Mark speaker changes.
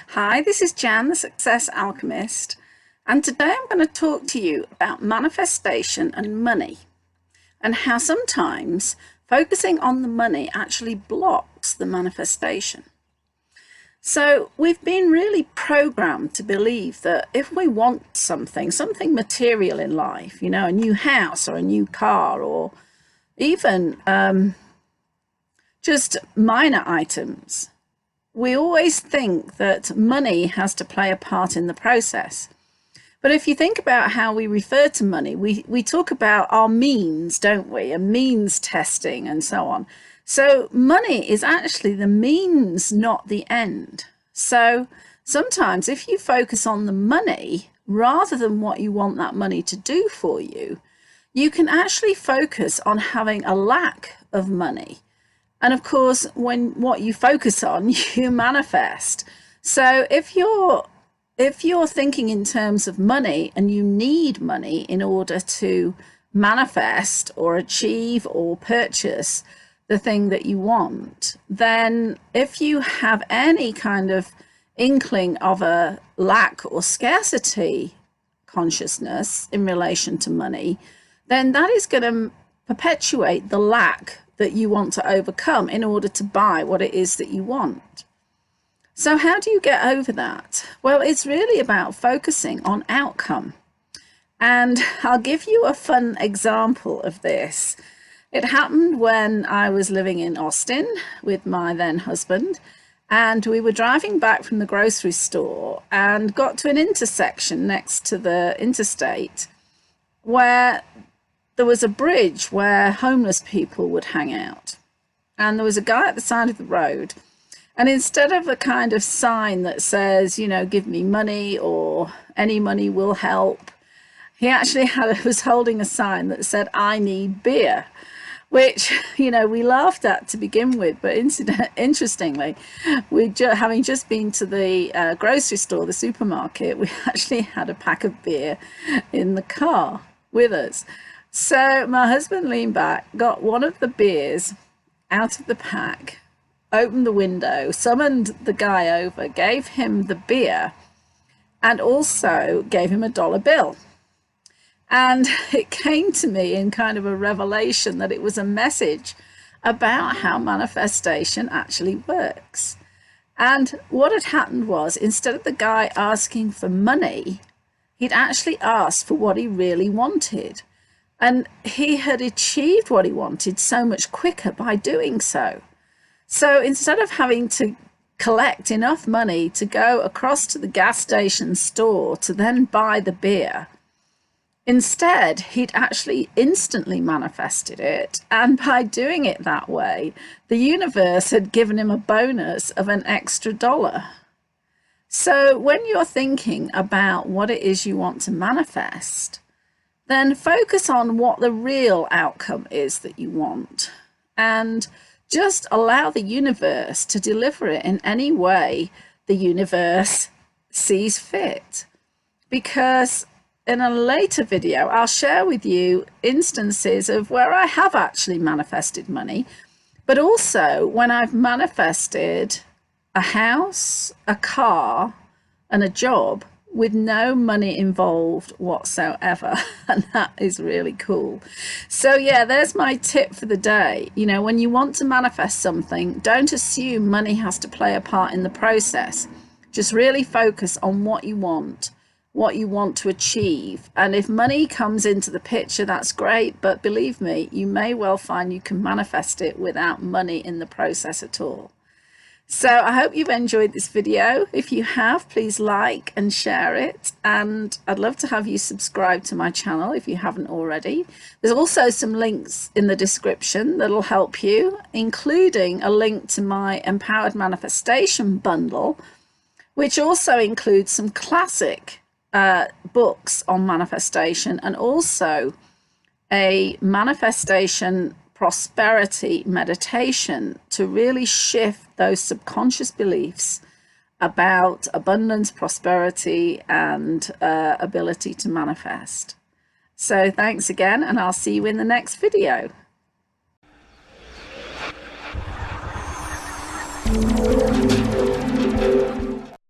Speaker 1: Hi, this is Jan, the Success Alchemist, and today I'm going to talk to you about manifestation and money, and how sometimes focusing on the money actually blocks the manifestation. So we've been really programmed to believe that if we want something material in life, a new house or a new car, or even just minor items, we always think that money has to play a part in the process. But if you think about how we refer to money, we talk about our means, don't we? And means testing and so on. So money is actually the means, not the end. So sometimes if you focus on the money rather than what you want that money to do for you, you can actually focus on having a lack of money. And of course, when what you focus on, you manifest. So if you're thinking in terms of money and you need money in order to manifest or achieve or purchase the thing that you want, then if you have any kind of inkling of a lack or scarcity consciousness in relation to money, then that is going to perpetuate the lack that you want to overcome in order to buy what it is that you want. So how do you get over that? Well, it's really about focusing on outcome. And I'll give you a fun example of this. It happened when I was living in Austin with my then husband, and we were driving back from the grocery store and got to an intersection next to the interstate where there was a bridge where homeless people would hang out. And there was a guy at the side of the road. And instead of a kind of sign that says, give me money or any money will help, he actually was holding a sign that said, I need beer, which, we laughed at to begin with. But interestingly, having just been to the grocery store, the supermarket, we actually had a pack of beer in the car with us. So my husband leaned back, got one of the beers out of the pack, opened the window, summoned the guy over, gave him the beer, and also gave him a dollar bill. And it came to me in kind of a revelation that it was a message about how manifestation actually works. And what had happened was, instead of the guy asking for money, he'd actually asked for what he really wanted. And he had achieved what he wanted so much quicker by doing so. So instead of having to collect enough money to go across to the gas station store to then buy the beer, instead, he'd actually instantly manifested it. And by doing it that way, the universe had given him a bonus of an extra dollar. So when you're thinking about what it is you want to manifest, then focus on what the real outcome is that you want, and just allow the universe to deliver it in any way the universe sees fit. Because in a later video, I'll share with you instances of where I have actually manifested money, but also when I've manifested a house, a car, and a job with no money involved whatsoever. And that is really cool. So yeah, there's my tip for the day. When you want to manifest something, don't assume money has to play a part in the process. Just really focus on what you want to achieve. And if money comes into the picture, that's great. But believe me, you may well find you can manifest it without money in the process at all. So I hope you've enjoyed this video. If you have, please like and share it. And I'd love to have you subscribe to my channel if you haven't already. There's also some links in the description that'll help you, including a link to my Empowered Manifestation bundle, which also includes some classic books on manifestation, and also a manifestation prosperity meditation to really shift those subconscious beliefs about abundance, prosperity, and ability to manifest. So thanks again, and I'll see you in the next video.